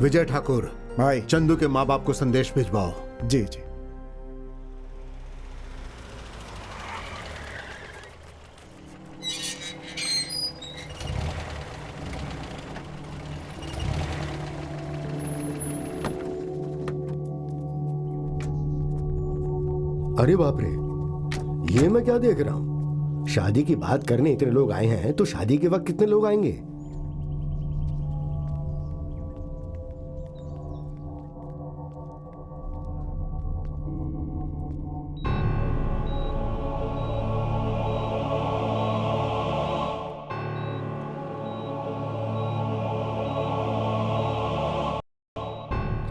विजय ठाकुर भाई। चंदू के माँ बाप को संदेश भिजवाओ। जी जी। अरे बाप रे, ये मैं क्या देख रहा हूं? शादी की बात करने इतने लोग आए हैं तो शादी के वक्त कितने लोग आएंगे?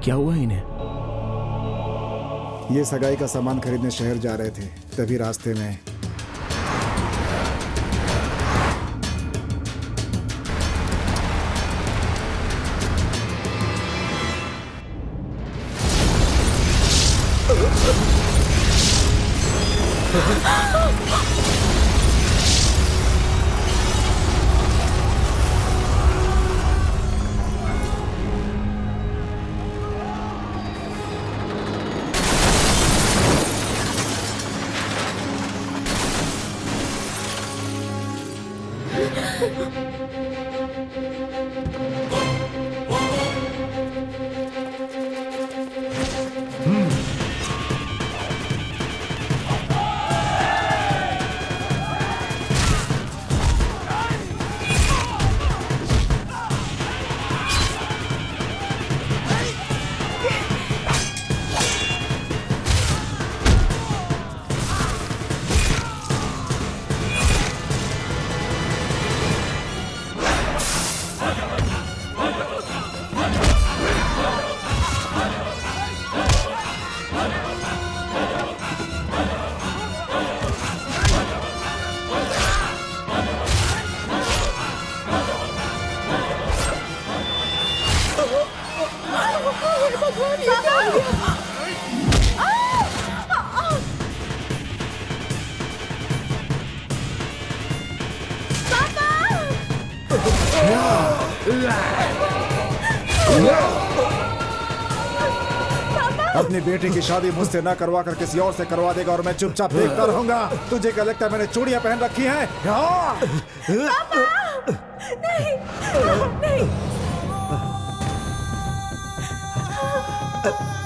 क्या हुआ इन्हें? ये सगाई का सामान खरीदने शहर जा रहे थे, तभी रास्ते में अपनी बेटी की शादी मुझसे ना करवा कर किसी और से करवा देगा और मैं चुपचाप देखता रहूंगा। तुझे क्या लगता है मैंने चूड़ियां पहन रखी हैं? नहीं, नहीं।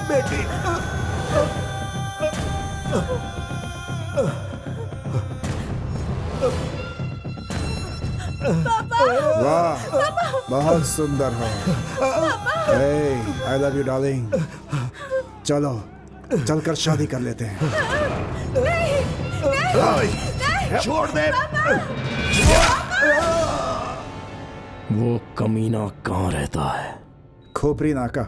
बेटी, वाह, बहुत सुंदर हो। I love you darling. चलो चलकर शादी कर लेते हैं। नहीं, नहीं, छोड़ दे। वो कमीना कहाँ रहता है? खोपरी नाका।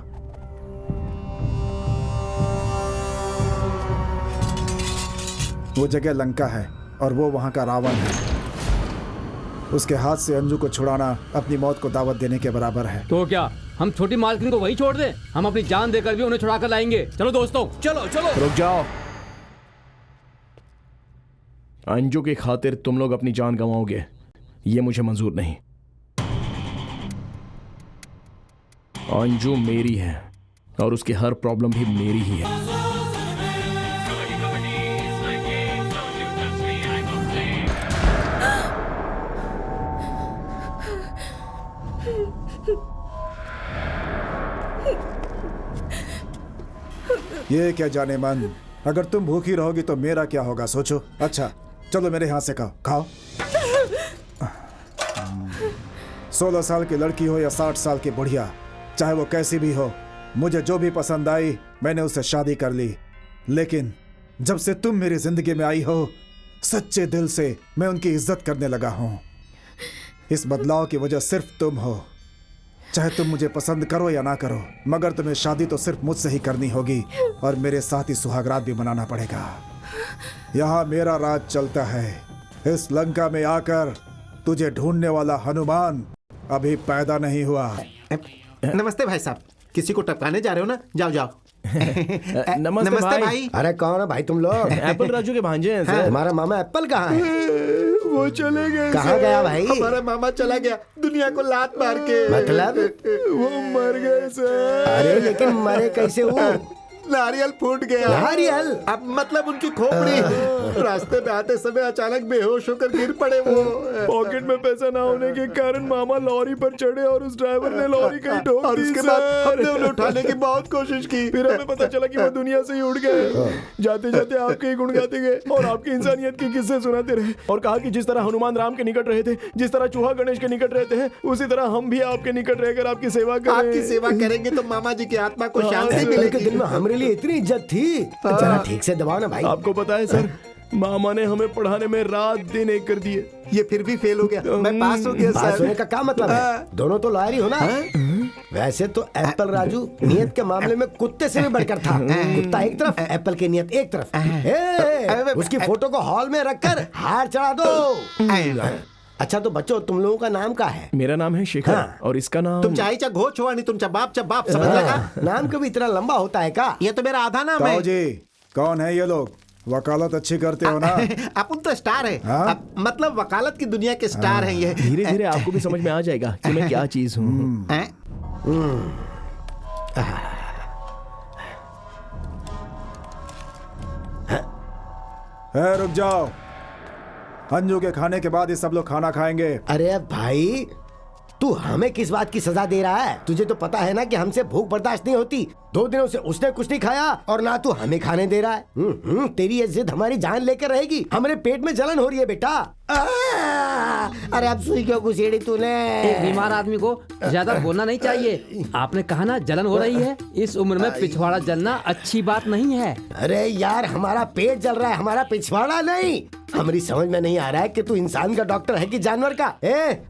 वो जगह लंका है और वो वहां का रावण है। उसके हाथ से अंजू को छुड़ाना अपनी मौत को दावत देने के बराबर है। तो क्या हम छोटी मालकिन को वहीं छोड़ दें? हम अपनी जान देकर भी उन्हें छुड़ा कर लाएंगे। चलो दोस्तों, चलो चलो। रुक जाओ। अंजू की खातिर तुम लोग अपनी जान गंवाओगे, ये मुझे मंजूर नहीं। अंजू मेरी है और उसकी हर प्रॉब्लम भी मेरी ही है। ये क्या जाने मन, अगर तुम भूखी रहोगी तो मेरा क्या होगा सोचो। अच्छा चलो मेरे हाथ से खाओ। 16 साल की लड़की हो या 60 साल की बुढ़िया, चाहे वो कैसी भी हो, मुझे जो भी पसंद आई मैंने उससे शादी कर ली। लेकिन जब से तुम मेरी जिंदगी में आई हो, सच्चे दिल से मैं उनकी इज्जत करने लगा हूं। इस बदलाव की वजह सिर्फ तुम हो। चाहे तुम मुझे पसंद करो या ना करो, मगर तुम्हें शादी तो सिर्फ मुझसे ही करनी होगी और मेरे साथ ही सुहागरात भी मनाना पड़ेगा। यहाँ मेरा राज चलता है। इस लंका में आकर तुझे ढूंढने वाला हनुमान अभी पैदा नहीं हुआ। नमस्ते भाई साहब, किसी को टपकाने जा रहे हो ना? जाओ जाओ। नमस्ते भाई। अरे कौन है भाई तुम लोग? एप्पल राजू के भांजे हैं सर। हमारा मामा एप्पल कहाँ है? वो चले गए। कहाँ गया भाई? हमारा मामा चला गया दुनिया को लात मार के। मतलब? वो मर गए सर। अरे लेकिन मरे कैसे हो? नारियल फूट गया। नारियल? अब मतलब उनकी खोपड़ी। रास्ते में आते समय अचानक बेहोश होकर गिर पड़े वो। पॉकेट में पैसा ना होने के कारण मामा लॉरी पर चढ़े और उस ड्राइवर ने लॉरी कहीं ठोक और दी उसके सर। बाद हमने उन्हें उठाने की बहुत कोशिश की। फिर हमें पता चला कि वो दुनिया से ही उड़ गए। जाते जाते आपके ही गुण गाते गए और आपकी इंसानियत की किस्से सुनाते रहे और कहा कि जिस तरह हनुमान राम के निकट रहे थे, जिस तरह चूहा गणेश के निकट रहते हैं, उसी तरह हम भी आपके निकट रहकर आपकी सेवा करें। आपकी सेवा करेंगे तो मामा जी की आत्मा को शांति के मिलेगी। दिल में हमारे लिए इतनी इज्जत थी। जरा ठीक से दबाओ ना भाई। आपको पता है सर, मामा ने हमें पढ़ाने में रात दिन एक कर दिए। ये फिर भी फेल हो गया। मैं पास हो गया पास सर। होने का क्या मतलब है? दोनों तो लॉयर ही हो ना। वैसे तो एप्पल राजू नियत के मामले में कुत्ते से भी बढ़कर था। कुत्ता एक तरफ, एप्पल की नियत एक तरफ। उसकी फोटो को हॉल में रखकर हार चढ़ा दो। अच्छा तो बच्चों, तुम लोगों का नाम क्या है? मेरा नाम है शेखर। हाँ। और इसका नाम तुम चाहे चा घो छोड़ा नहीं, तुम चा बाप समझ लगा। नाम कभी इतना लंबा होता है क्या? ये तो मेरा आधा नाम ताऊ है। जी, कौन है ये लोग? वकालत अच्छी करते हो ना? अपन तो स्टार है। हाँ? मतलब वकालत की दुनिया के स्टार हैं ये। धीरे धीरे आपको भी समझ में आ जाएगा कि मैं क्या चीज हूँ। हैं? रुक जाओ। अंजू के खाने के बाद ये सब लोग खाना खाएंगे। अरे भाई, तू हमें किस बात की सजा दे रहा है? तुझे तो पता है ना कि हमसे भूख बर्दाश्त नहीं होती। 2 दिनों से उसने कुछ नहीं खाया और ना तू हमें खाने दे रहा है। तेरी ये जिद हमारी जान लेकर रहेगी। हमारे पेट में जलन हो रही है बेटा। अरे अब सुई क्यों घुसेड़ी तूने? एक बीमार आदमी को ज्यादा बोलना नहीं चाहिए। आपने कहा ना जलन हो रही है। इस उम्र में पिछवाड़ा जलना अच्छी बात नहीं है। अरे यार, हमारा पेट जल रहा है, हमारा पिछवाड़ा नहीं। हमारी समझ में नहीं आ रहा है कि तू इंसान का डॉक्टर है कि जानवर का।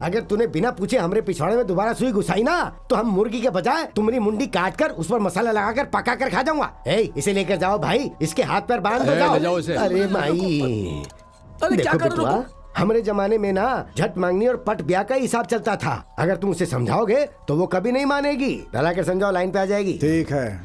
अगर तूने बिना पूछे हमारे पिछवाड़े में दोबारा सुई घुसाई ना, तो हम मुर्गी के बजाय तुम्हारी मुंडी काट कर उस पर मसाला लगाकर पका कर खा जाऊंगा। इसे लेकर जाओ भाई, इसके हाथ पैर बांध दो। ले जाओ इसे। अरे भाई, अरे क्या देखो कर रहे हो? बिटुआ, हमारे जमाने में ना झट मांगनी और पट ब्याह का हिसाब चलता था। अगर तुम उसे समझाओगे तो वो कभी नहीं मानेगी। डरा कर समझाओ, लाइन पे आ जाएगी। ठीक है।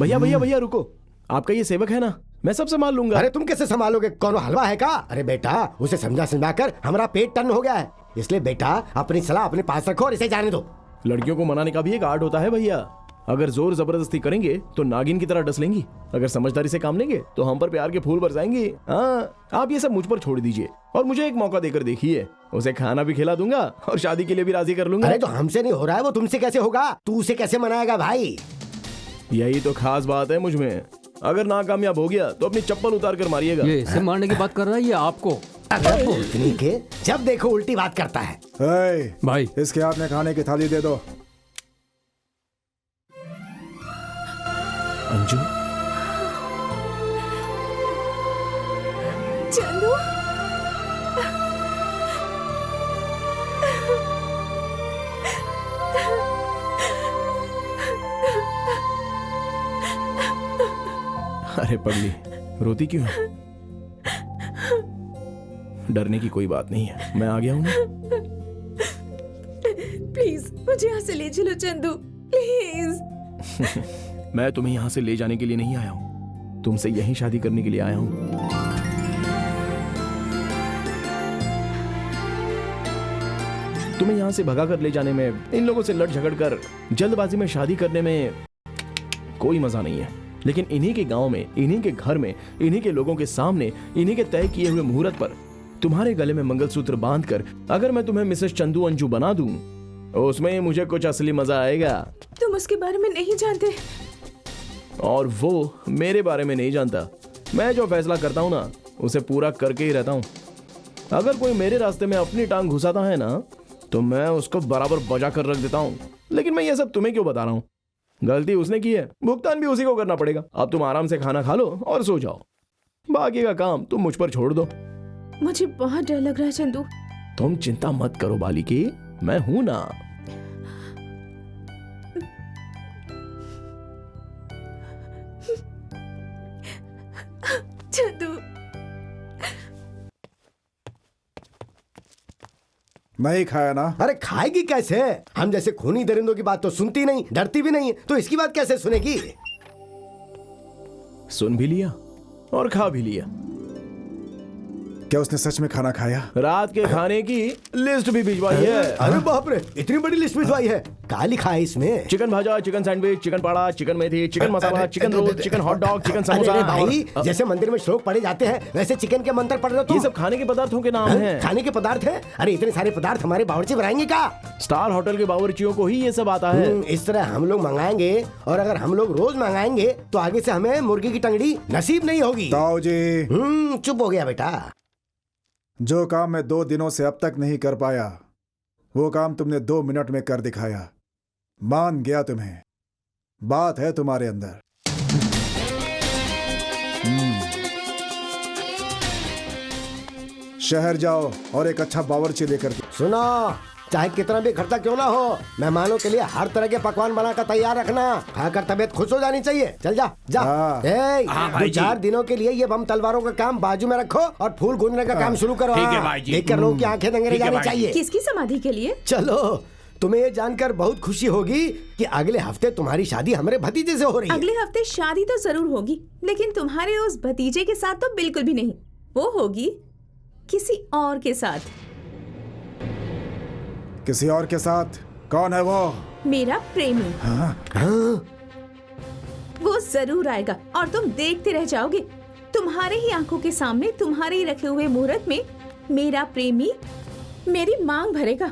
भैया भैया भैया रुको, आपका ये सेवक है ना, मैं सब संभाल लूंगा। अरे तुम कैसे संभालोगे? कौन हलवा है का? अरे बेटा, उसे समझा कर हमारा पेट टन हो गया है। इसलिए बेटा अपनी सलाह अपने पास रखो और इसे जाने दो। लड़कियों को मनाने का भी एक आर्ट होता है भैया। अगर जोर जबरदस्ती करेंगे तो नागिन की तरह डस लेंगी। अगर समझदारी से काम लेंगे तो हम पर प्यार के फूल बरसाएंगी। हाँ, आप ये सब मुझ पर छोड़ दीजिए और मुझे एक मौका देकर देखिए। उसे खाना भी खिला दूंगा और शादी के लिए भी राजी कर लूंगा। अरे तो हमसे नहीं हो रहा है, वो तुमसे कैसे होगा? तू उसे कैसे मनाएगा भाई? यही तो खास बात है मुझ में। अगर नाकामयाब हो गया तो अपनी चप्पल उतार कर मारिएगा। ये इससे मारने की बात कर रहा है ये आपको। अगर बोलने के जब देखो उल्टी बात करता है। भाई इसके हाथ में खाने की थाली दे दो। अंजू, चंदू, अरे पगली, रोती क्यों है? डरने की कोई बात नहीं है, मैं आ गया हूँ ना। प्लीज मुझे यहाँ से ले चलो चंदू, प्लीज। मैं तुम्हें यहाँ से ले जाने के लिए नहीं आया हूँ, तुमसे यहीं शादी करने के लिए आया हूँ। तुम्हें यहाँ से भगा कर ले जाने में, इन लोगों से लड़ झगड़ कर जल्दबाजी में शादी करने में कोई मजा नहीं है। लेकिन इन्हीं के गांव में, इन्हीं के घर में, इन्हीं के लोगों के सामने, इन्हीं के तय किए हुए मुहूर्त पर तुम्हारे गले में मंगलसूत्र बांधकर अगर मैं तुम्हें मिसेस चंदू अंजू बना दूं, उसमें मुझे कुछ असली मजा आएगा। तुम उसके बारे में नहीं जानते। और वो मेरे बारे में नहीं जानता। मैं जो फैसला करता हूं ना, उसे पूरा करके ही रहता हूं। अगर कोई मेरे रास्ते में अपनी टांग घुसाता है ना, तो मैं उसको बराबर बजा कर रख देता हूं। लेकिन मैं ये सब तुम्हें क्यों बता रहा हूं? गलती उसने की है, भुगतान भी उसी को करना पड़ेगा। अब तुम आराम से खाना खा लो और सो जाओ। बाकी का काम तुम मुझ पर छोड़ दो। मुझे बहुत डर लग रहा है चंदू। तुम चिंता मत करो बालिके, मैं हूं ना। चंदू, नहीं खाया ना? अरे खाएगी कैसे? हम जैसे खूनी दरिंदों की बात तो सुनती नहीं, डरती भी नहीं, तो इसकी बात कैसे सुनेगी? सुन भी लिया और खा भी लिया। क्या उसने सच में खाना खाया? रात के खाने की लिस्ट भी भिजवाई है। अरे बाप रे, इतनी बड़ी लिस्ट भिजवाई है। क्या लिखा है इसमें? चिकन भाजा, चिकन सैंडविच, चिकन पाड़ा, चिकन मेथी, chicken masala, chicken roll, chicken hot dog, chicken अरे समोसा। भाई, और- जैसे मंदिर में श्लोक पढ़े जाते हैं वैसे चिकन के मंत्र पढ़ रहे हो ये तुम? सब खाने के पदार्थों के नाम हैं। खाने के पदार्थ है? अरे इतने सारे पदार्थ हमारे बावर्ची बनाएंगे क्या? स्टार होटल के बावर्चियों को ही ये सब आता है। इस तरह हम लोग मंगाएंगे, और अगर हम लोग रोज मंगाएंगे तो आगे से हमें मुर्गी की टंगड़ी नसीब नहीं होगी। ताऊ जी, चुप हो गया बेटा। जो काम मैं 2 दिनों से अब तक नहीं कर पाया, वो काम तुमने 2 मिनट में कर दिखाया। मान गया तुम्हें। बात है तुम्हारे अंदर। शहर जाओ और एक अच्छा बावर्ची लेकर के। सुनो, चाहे कितना भी खर्चा क्यों ना हो, मेहमानों के लिए हर तरह के पकवान बनाकर तैयार रखना। खाकर तबीयत खुश हो जानी चाहिए। चल जा जा। हाँ। ए, भाई 2-4 दिनों के लिए ये बम तलवारों का काम बाजू में रखो और फूल गूंजने का काम शुरू करो। ठीक है हाँ। भाई जी। देखकर लोगों की आंखें दंगे रह ठीक है जानी भाई चाहिए। किसकी समाधि के लिए? चलो, तुम्हें ये जानकर बहुत खुशी होगी कि अगले हफ्ते तुम्हारी शादी हमारे भतीजे से हो रही है। अगले हफ्ते शादी तो जरूर होगी, लेकिन तुम्हारे उस भतीजे के साथ तो बिल्कुल भी नहीं। वो होगी किसी और के साथ। किसी और के साथ? कौन है वो? मेरा प्रेमी। हाँ? वो जरूर आएगा और तुम देखते रह जाओगे। तुम्हारे ही आंखों के सामने, तुम्हारे ही रखे हुए मुहूर्त में मेरा प्रेमी मेरी मांग भरेगा।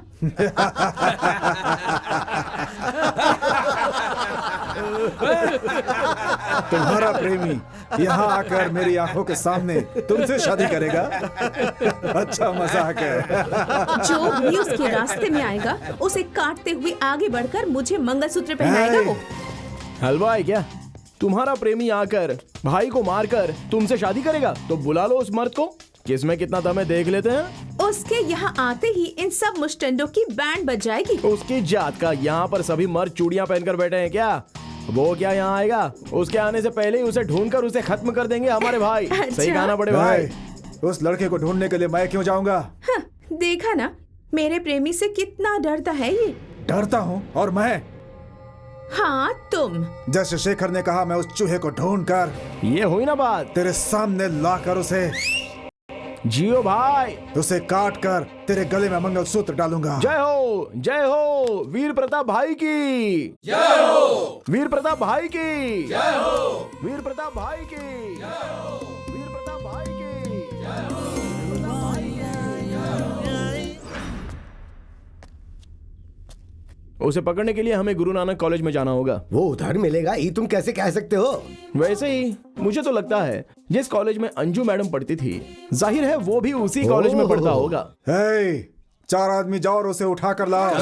तुम्हारा प्रेमी यहाँ आकर मेरी आंखों के सामने तुमसे शादी करेगा? अच्छा मजाक है। जो भी उसके रास्ते में आएगा उसे काटते हुए आगे बढ़कर मुझे मंगलसूत्र पहनाएगा वो। हलवा है क्या? तुम्हारा प्रेमी आकर भाई को मारकर तुमसे शादी करेगा? तो बुला लो उस मर्द को, किसमें कितना दम है देख लेते हैं। उसके यहाँ आते ही इन सब मुस्टंडों की बैंड बज जाएगी। उसकी जात का, यहाँ पर सभी मर्द चूड़ियां पहनकर बैठे हैं क्या? वो क्या यहाँ आएगा? उसके आने से पहले ही उसे ढूंढकर उसे खत्म कर देंगे हमारे भाई। अच्छा। सही कहा ना बड़े भाई? उस लड़के को ढूंढने के लिए मैं क्यों जाऊंगा? हाँ, देखा ना मेरे प्रेमी से कितना डरता है ये। डरता हूँ? और मैं? हाँ तुम। जैसे शेखर ने कहा, मैं उस चूहे को ढूंढकर ये हुई ना बात। तेरे सामने लाकर जियो भाई। उसे काट कर तेरे गले में मंगलसूत्र डालूंगा। जय हो वीर प्रताप भाई की जय हो, वीर प्रताप भाई की जय हो, वीर प्रताप भाई की जय हो, वीर प्रताप भाई की जय हो। उसे पकड़ने के लिए हमें गुरु नानक कॉलेज में जाना होगा। वो उधर मिलेगा, ये तुम कैसे कह सकते हो? वैसे ही मुझे तो लगता है जिस कॉलेज में अंजू मैडम पढ़ती थी, जाहिर है वो भी उसी कॉलेज में पढ़ता होगा। 4 आदमी जाओ और उसे उठा कर लाओ।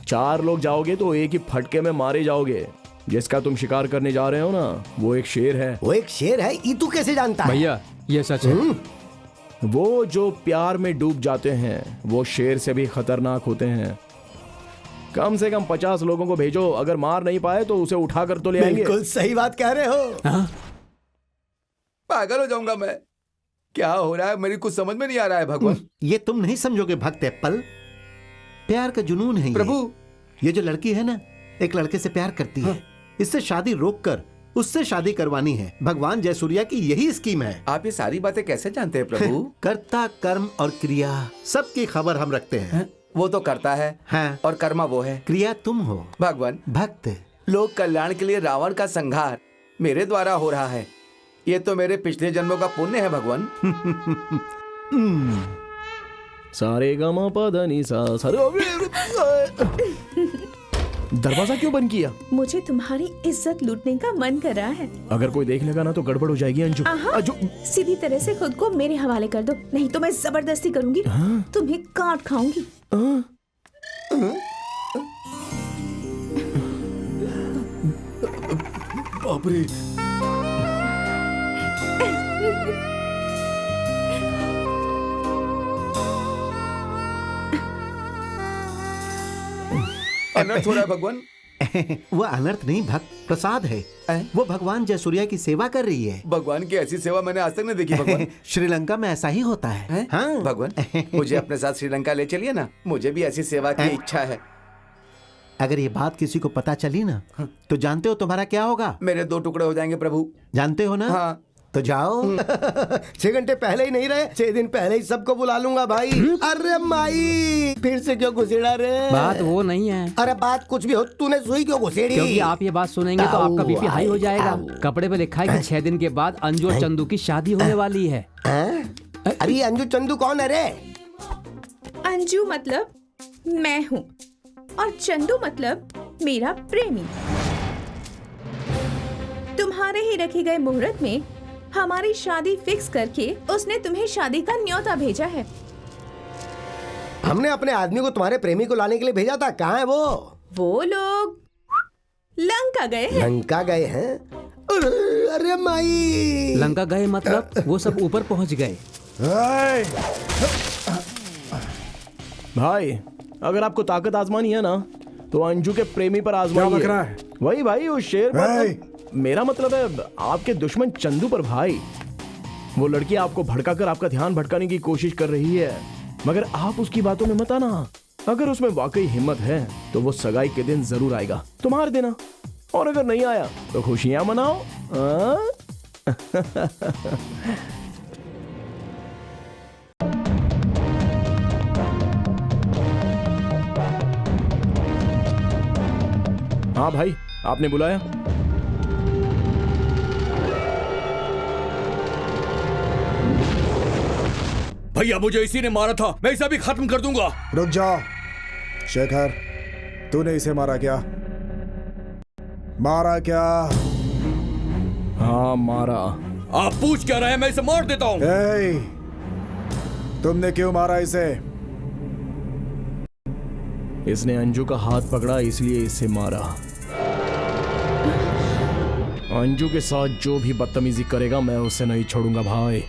4 लोग जाओगे तो एक ही फटके में मारे जाओगे। जिसका तुम शिकार करने जा रहे हो ना, वो एक शेर है। वो एक शेर है, ये तू कैसे जानता है? भैया ये सच है। वो जो प्यार में डूब जाते हैं वो शेर से भी खतरनाक होते हैं। कम से कम 50 लोगों को भेजो, अगर मार नहीं पाए तो उसे उठा कर तो ले आएंगे। बिल्कुल सही बात कह रहे हो। पागल हो जाऊंगा मैं। क्या हो रहा है, मेरी कुछ समझ में नहीं आ रहा है भगवान। ये तुम नहीं समझोगे भक्त एप्पल। प्यार का जुनून है ये। प्रभु, ये जो लड़की है ना, एक लड़के से प्यार करती है। इससे शादी रोककर उससे शादी करवानी है। भगवान जयसूर्या की यही स्कीम है। आप ये सारी बातें कैसे जानते हैं प्रभु? कर्ता, कर्म और क्रिया सबकी खबर हम रखते हैं। वो तो करता है हाँ। और कर्मा वो है। क्रिया तुम हो भगवान, भक्त। लोक कल्याण के लिए रावण का संहार मेरे द्वारा हो रहा है। ये तो मेरे पिछले जन्मों का पुण्य है भगवान। सारे गमा पधनी सा दरवाजा क्यों बंद किया? मुझे तुम्हारी इज्जत लूटने का मन कर रहा है। अगर कोई देख लेगा ना तो गड़बड़ हो जाएगी अंजू। अंजू सीधी तरह से खुद को मेरे हवाले कर दो, नहीं तो मैं जबरदस्ती करूंगी। तुम्हें काट खाऊंगी। बाप रे। अनर्थ हो रहा है भगवान। वो अनर्थ नहीं भक्त, प्रसाद है। वो भगवान जयसूर्या की सेवा कर रही है। भगवान की ऐसी सेवा मैंने आज तक नहीं देखी भगवान। श्रीलंका में ऐसा ही होता है। हाँ भगवान, मुझे अपने साथ श्रीलंका ले चलिए ना, मुझे भी ऐसी सेवा की इच्छा है। अगर ये बात किसी को पता चली ना, तो जानते हो तुम्हारा क्या होगा? मेरे 2 टुकड़े हो जाएंगे प्रभु। जानते हो ना? हाँ। तो जाओ। 6 घंटे पहले ही नहीं रहे, 6 दिन पहले ही सबको बुला लूंगा भाई। अरे माई, फिर से क्यों घुसेड़ा रे? बात वो नहीं है, अरे बात कुछ भी हो, तूने सुई क्यों घुसेड़ी? क्योंकि आप ये बात सुनेंगे तो आपका बीपी हाई हो जाएगा। कपड़े पे लिखा है कि 6 दिन के बाद अंजू और चंदू की शादी होने वाली है। अरे ये अंजू चंदू कौन है रे? अंजू मतलब मैं हूँ और चंदू मतलब मेरा प्रेमी। तुम्हारे ही रखे गए मुहूर्त में हमारी शादी फिक्स करके उसने तुम्हें शादी का न्योता भेजा है। हमने अपने आदमी को तुम्हारे प्रेमी को लाने के लिए भेजा था। कहाँ है वो? वो लोग लंका गए हैं। लंका गए हैं? अरे माई, लंका गए मतलब वो सब ऊपर पहुंच गए। भाई अगर आपको ताकत आजमानी है ना तो अंजू के प्रेमी पर क्या आजमाइए। बक रहा है? वही भाई उस शेर पर। मेरा मतलब है आपके दुश्मन चंदू पर भाई। वो लड़की आपको भड़काकर आपका ध्यान भटकाने की कोशिश कर रही है, मगर आप उसकी बातों में मत आना। अगर उसमें वाकई हिम्मत है तो वो सगाई के दिन जरूर आएगा, तुम हार देना। और अगर नहीं आया तो खुशियां मनाओ। हाँ भाई, आपने बुलाया? भैया मुझे इसी ने मारा था, मैं इसे भी खत्म कर दूंगा। रुक जाओ शेखर, तूने इसे मारा क्या? मारा क्या? हाँ मारा। आप पूछ क्या रहे हैं? मैं इसे मार देता हूँ। तुमने क्यों मारा इसे? इसने अंजू का हाथ पकड़ा इसलिए इसे मारा। अंजू के साथ जो भी बदतमीजी करेगा मैं उसे नहीं छोड़ूंगा भाई।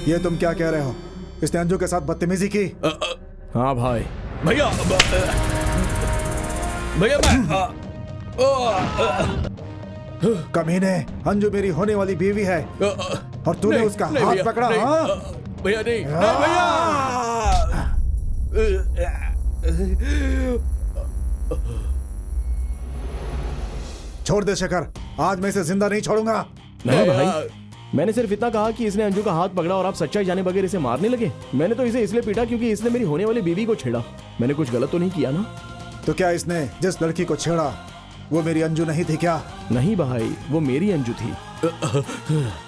ये तुम क्या कह रहे हो? इसने अंजू के साथ बदतमीजी की? हाँ भाई। भैया भैया कमीने, अंजू मेरी होने वाली बीवी है और तूने उसका हाथ पकड़ा? भैया नहीं भैया। छोड़ दे शेखर, आज मैं इसे जिंदा नहीं छोड़ूंगा। नहीं भाई, मैंने सिर्फ इतना कहा कि इसने अंजू का हाथ पकड़ा और आप सच्चाई जाने बगैर इसे मारने लगे। मैंने तो इसे इसलिए पीटा क्योंकि इसने मेरी होने वाली बीवी को छेड़ा। मैंने कुछ गलत तो नहीं किया ना? तो क्या इसने जिस लड़की को छेड़ा वो मेरी अंजू नहीं थी क्या? नहीं भाई, वो मेरी अंजू थी।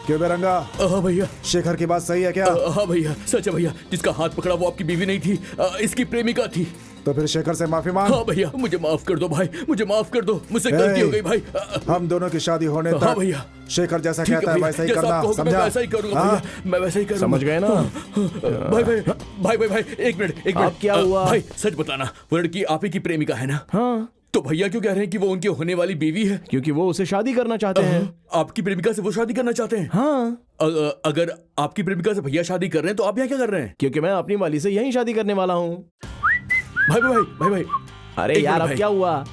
क्यों बेरंगा? भैया शेखर की बात सही है क्या? हाँ भैया, सच है भैया। जिसका हाथ पकड़ा वो आपकी बीवी नहीं थी, इसकी प्रेमिका थी। तो फिर शेखर से माफी मांग। हाँ भैया, मुझे माफ कर दो भाई, मुझे माफ कर दो, मुझसे गलती हो गई भाई। हम दोनों की शादी होने तक हाँ भैया, शेखर जैसा कहता है वैसा ही जैसा करना, आप कहोगे, समझा? मैं वैसा ही करूंगा भैया, मैं वैसा ही करूंगा। समझ गए ना? भाई एक मिनट अब क्या हुआ? भाई सच बताना, वो लड़की आप ही की प्रेमिका है ना? हाँ। तो भैया क्यों कह रहे हैं कि वो उनकी होने वाली बीवी है? क्योंकि वो उसे शादी करना चाहते हैं। आपकी प्रेमिका से वो शादी करना चाहते हैं? हाँ। अगर आपकी प्रेमिका से भैया शादी कर रहे हैं तो आप यहाँ क्या कर रहे हैं? क्योंकि मैं अपनी वाली से यही शादी करने वाला हूँ। भाई अरे यार, अब क्या हुआ?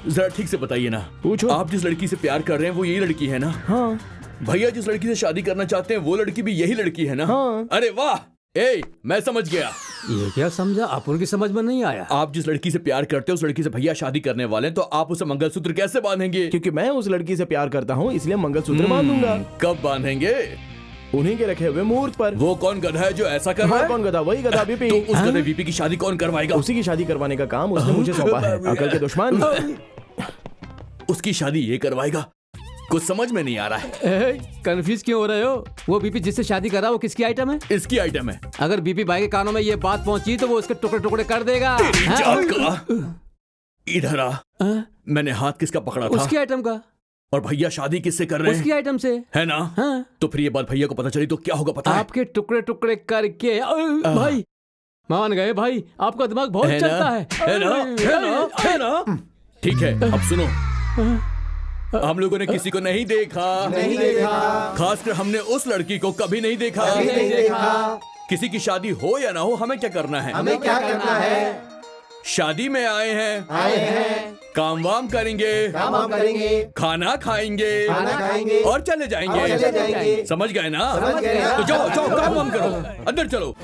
जरा ठीक से बताइए ना। पूछो। आप जिस लड़की से प्यार कर रहे हैं वो यही लड़की है ना? हाँ। भैया जिस लड़की से शादी करना चाहते हैं वो लड़की भी यही लड़की है ना? हाँ। अरे वाह, मैं समझ गया। ये क्या समझा? आप उनकी समझ में नहीं आया। आप जिस लड़की से प्यार करते हैं उस लड़की से भैया शादी करने वाले हैं, तो आप उसे मंगलसूत्र कैसे बांधेंगे? क्योंकि मैं उस लड़की से प्यार करता हूँ इसलिए मंगलसूत्र बांधूंगा। कब बांधेंगे? उन्हीं के रखे हुए मुहूर्त पर। वो कौन गधा है जो ऐसा कर रहा है? कौन गधा? वही गधा बीपी। तो उस गधे बीपी की शादी कौन करवाएगा? उसी की शादी करवाने का काम उसने मुझे सौंपा है। अकल के दुश्मन। उसकी शादी ये करवाएगा? कुछ समझ में नहीं आ रहा है। कंफ्यूज क्यों हो रहे हो? वो बीपी जिससे शादी कर रहा है वो किसकी आइटम है? इसकी आइटम है। अगर बीपी भाई के कानों में ये बात पहुंची तो वो उसके टुकड़े टुकड़े कर देगा। इधर आ। मैंने हाथ किसका पकड़ा था? उसकी आइटम का। और भैया शादी किससे कर रहे हैं? उसकी आइटम से, है ना? हाँ। तो फिर ये बात भैया को पता चली तो क्या होगा पता है? आपके टुकड़े टुकड़े करके भाई मान गए। भाई आपका दिमाग बहुत चलता है ना? ठीक है, अब सुनो। हम लोगों ने किसी को नहीं देखा, खासकर हमने उस लड़की को कभी नहीं देखा। किसी की शादी हो या ना हो, हमें क्या करना है? शादी में आए हैं, काम वाम करेंगे, खाना खाएंगे और चले जाएंगे। समझ गए ना? तो जाओ काम वाम करो, अंदर चलो।